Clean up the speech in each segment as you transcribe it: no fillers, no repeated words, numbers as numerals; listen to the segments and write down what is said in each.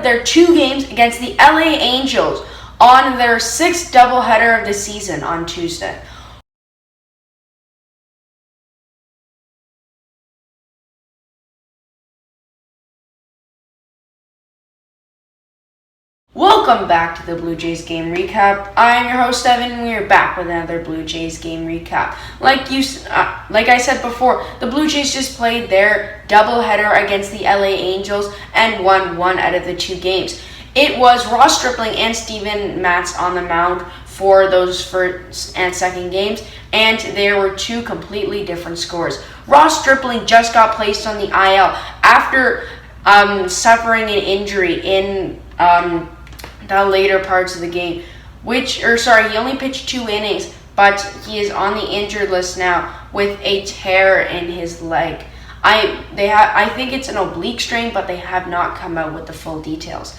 their 2 games against the LA Angels on their 6th doubleheader of the season on Tuesday. Welcome back to the Blue Jays game recap. I am your host Evan, and we are back with another Blue Jays game recap. Like I said before, the Blue Jays just played their doubleheader against the LA Angels and won 1 out of the 2 games. It was Ross Stripling and Steven Matz on the mound for those first and second games, and there were 2 completely different scores. Ross Stripling just got placed on the IL after suffering an injury in the later parts of the game, he only pitched 2 innings, but he is on the injured list now with a tear in his leg. I think it's an oblique strain, but they have not come out with the full details.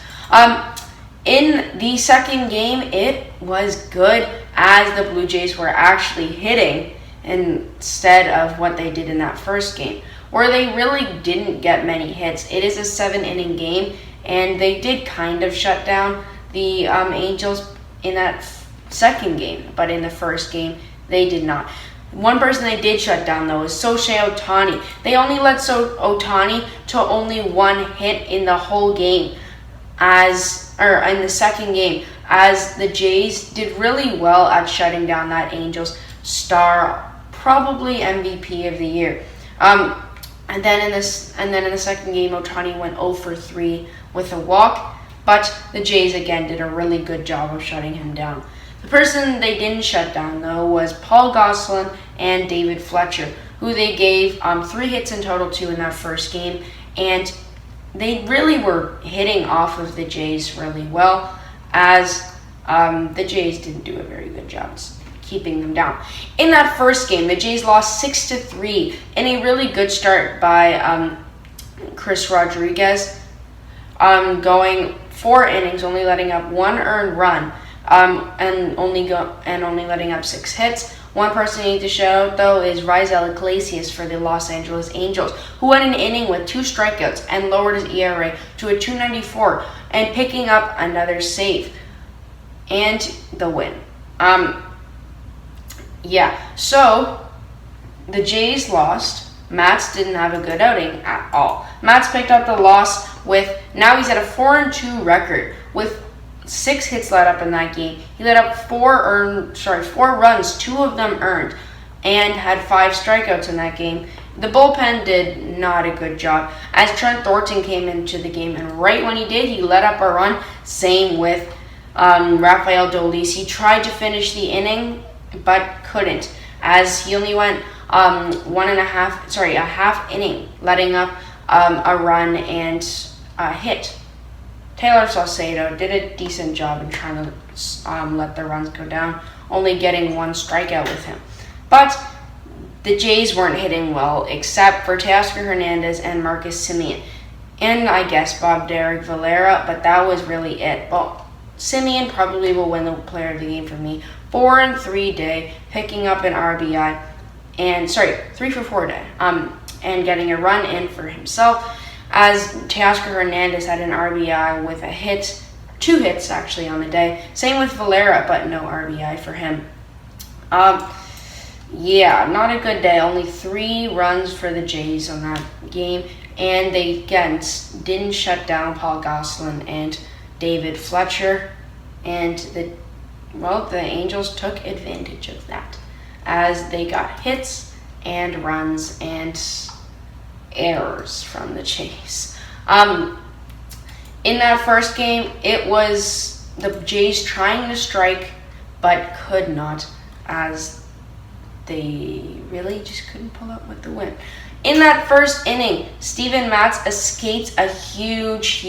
In the second game, it was good as the Blue Jays were actually hitting instead of what they did in that first game, where they really didn't get many hits. It is a 7-inning game, and they did kind of shut down the Angels in that second game, but in the first game, they did not. One person they did shut down, though, is Shohei Ohtani. They only led Ohtani to only 1 hit in the whole game, in the second game, as the Jays did really well at shutting down that Angels star, probably MVP of the year. And then in the second game, Ohtani went 0 for 3 with a walk, but the Jays again did a really good job of shutting him down. The person they didn't shut down, though, was Paul Goslin and David Fletcher, who they gave 3 hits in total to in that first game, and they really were hitting off of the Jays really well, as the Jays didn't do a very good job keeping them down. In that first game, the Jays lost 6-3 in a really good start by Chris Rodriguez, going 4 innings, only letting up 1 earned run, and only letting up 6 hits. One person I need to shout out, though, is Raisel Iglesias for the Los Angeles Angels, who went an inning with 2 strikeouts and lowered his ERA to a 2.94, and picking up another save and the win. So the Jays lost. Matz didn't have a good outing at all. Matz picked up the loss now he's at a 4-2 record with 6 hits let up in that game. He let up 4 runs, 2 of them earned, and had 5 strikeouts in that game. The bullpen did not a good job, as Trent Thornton came into the game, and right when he did, he let up a run. Same with Rafael Dolis. He tried to finish the inning, but couldn't, as he only went a half inning, letting up a run and a hit. Taylor Saucedo did a decent job in trying to let the runs go down, only getting 1 strikeout with him. But the Jays weren't hitting well, except for Teoscar Hernandez and Marcus Semien, and I guess Derek Valera, but that was really it. But Semien probably will win the player of the game for me. 4-3 day, picking up an RBI, 3 for 4 day, and getting a run in for himself, as Teoscar Hernandez had an RBI with a hit, 2 hits actually on the day. Same with Valera, but no RBI for him. Not a good day. Only 3 runs for the Jays on that game, and they again didn't shut down Paul Goslin and David Fletcher, and the Angels took advantage of that, as they got hits and runs and errors from the Jays. In that first game, it was the Jays trying to strike, but could not, as they really just couldn't pull up with the win. In that first inning, Steven Matz escaped a huge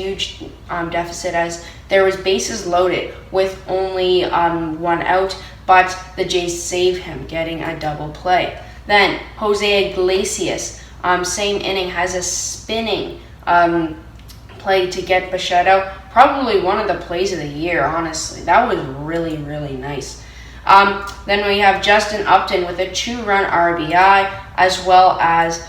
deficit, as there was bases loaded with only 1 out, but the Jays saved him, getting a double play. Then Jose Iglesias, same inning, has a spinning play to get Bichette. Probably one of the plays of the year, honestly. That was really nice. Then we have Justin Upton with a 2-run RBI, as well as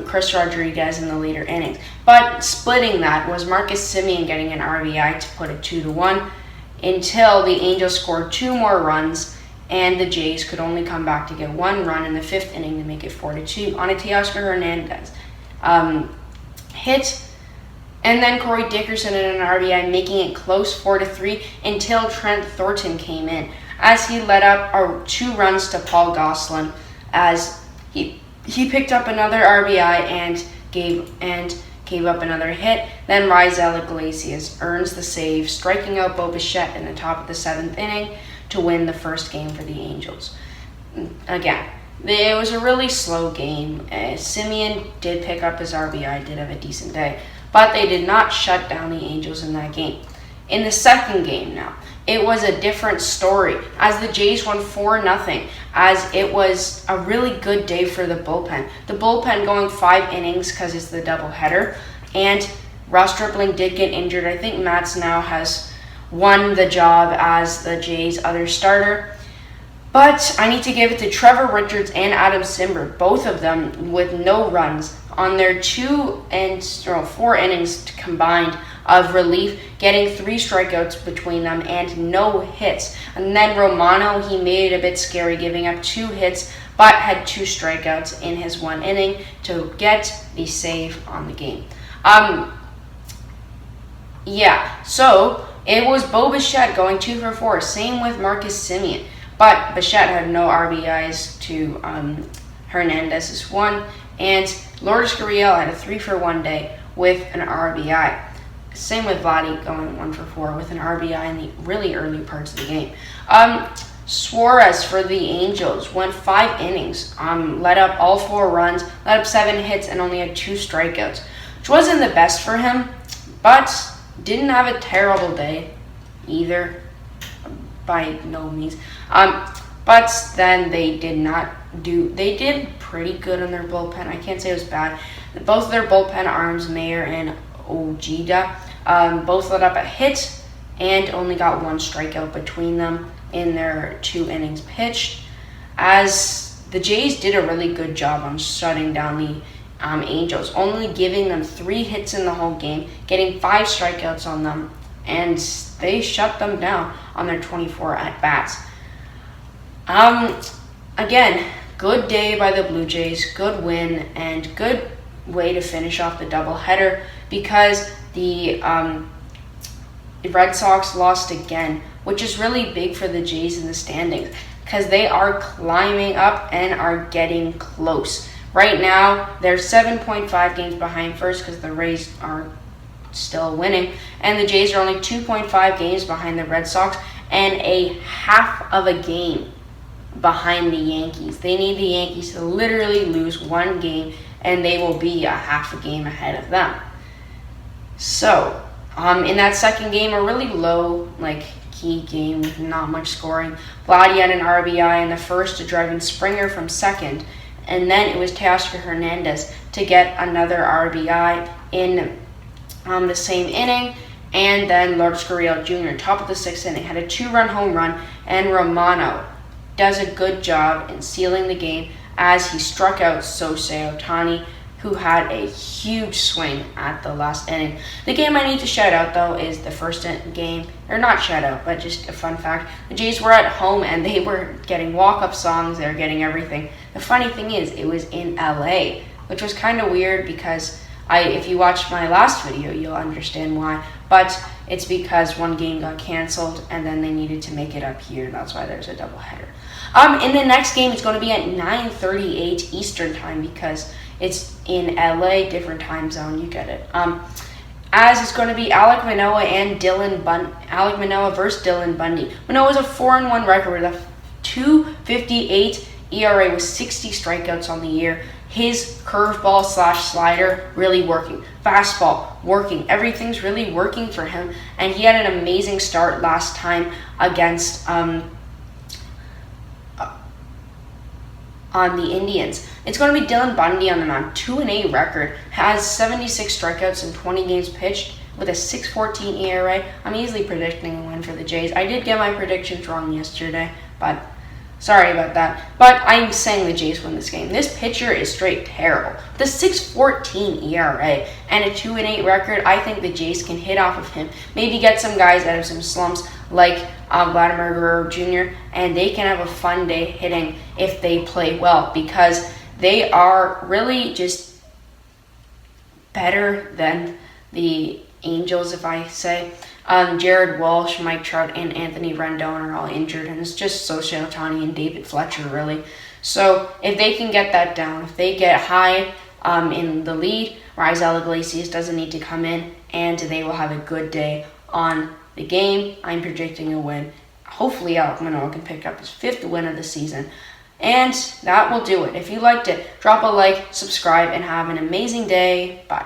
Chris Rodriguez in the later innings. But splitting that was Marcus Semien getting an RBI to put it 2-1 until the Angels scored 2 more runs and the Jays could only come back to get 1 run in the 5th inning to make it 4-2 on a Teoscar Hernandez hit. And then Corey Dickerson in an RBI, making it close 4-3 until Trent Thornton came in as he led up 2 runs to Paul Goslin as he picked up another RBI and gave up another hit. Then Raisel Iglesias earns the save, striking out Bo Bichette in the top of the 7th inning to win the first game for the Angels. Again, it was a really slow game. Semien did pick up his RBI, did have a decent day, but they did not shut down the Angels in that game. In the second game now, it was a different story as the Jays won 4-0 as it was a really good day for the bullpen. The bullpen going 5 innings because it's the doubleheader, and Ross Stripling did get injured. I think Matz now has won the job as the Jays' other starter. But I need to give it to Trevor Richards and Adam Cimber, both of them with no runs on their 4 innings combined of relief, getting 3 strikeouts between them and no hits. And then Romano, he made it a bit scary, giving up 2 hits, but had 2 strikeouts in his 1 inning to get the save on the game. So it was Bo Bichette going 2 for 4, same with Marcus Semien. But Bichette had no RBIs to Hernandez's 1, and Lourdes Gurriel had a 3-for-1 day with an RBI. Same with Vladdy going 1 for 4 with an RBI in the really early parts of the game. Suarez for the Angels went 5 innings, led up all 4 runs, led up 7 hits, and only had 2 strikeouts, which wasn't the best for him, but didn't have a terrible day either, by no means. But then they did pretty good on their bullpen. I can't say it was bad. Both of their bullpen arms, Mayer and Ojeda, both let up a hit and only got 1 strikeout between them in their 2 innings pitched, as the Jays did a really good job on shutting down the Angels, only giving them 3 hits in the whole game, getting 5 strikeouts on them, and they shut them down on their 24 at-bats. Again, good day by the Blue Jays, good win, and good way to finish off the doubleheader because the Red Sox lost again, which is really big for the Jays in the standings because they are climbing up and are getting close. Right now, they're 7.5 games behind first because the Rays are still winning, and the Jays are only 2.5 games behind the Red Sox and a half of a game behind the Yankees. They need the Yankees to literally lose 1 game and they will be a half a game ahead of them. So, in that second game, a really low, key game with not much scoring. Vladdy had an RBI in the first to drive in Springer from second, and then it was Teoscar Hernandez to get another RBI in the same inning, and then Lourdes Gurriel Jr., top of the 6th inning, had a 2-run home run, and Romano does a good job in sealing the game as he struck out Shohei Ohtani, who had a huge swing at the last inning. The game I need to shout out, though, is the first game. Or not shout out, but just a fun fact. The Jays were at home, and they were getting walk-up songs. They were getting everything. The funny thing is, it was in LA, which was kind of weird because if you watched my last video, you'll understand why. But it's because 1 game got canceled, and then they needed to make it up here. That's why there's a doubleheader. In the next game, it's going to be at 9:38 Eastern time because it's in LA, different time zone. You get it. As it's going to be Alek Manoah and Alek Manoah versus Dylan Bundy. Manoah's a 4-1 record with a 2.58 ERA with 60 strikeouts on the year. His curveball / slider really working. Fastball working. Everything's really working for him. And he had an amazing start last time against on the Indians. It's going to be Dylan Bundy on the mound. 2-8 record. Has 76 strikeouts in 20 games pitched with a 6.14 ERA. I'm easily predicting a win for the Jays. I did get my predictions wrong yesterday, but Sorry about that. But I'm saying the Jays win this game. This pitcher is straight terrible. The 6.14 ERA and a 2-8 record, I think the Jays can hit off of him. Maybe get some guys out of some slumps like Vladimir Guerrero Jr. and they can have a fun day hitting if they play well, because they are really just better than the Angels, if I say. Jared Walsh, Mike Trout, and Anthony Rendon are all injured, and it's just Shohei Ohtani and David Fletcher, really. So if they can get that down, if they get high in the lead, Raisel Iglesias doesn't need to come in, and they will have a good day on the game. I'm predicting a win. Hopefully Alek Manoah can pick up his 5th win of the season. And that will do it. If you liked it, drop a like, subscribe, and have an amazing day. Bye.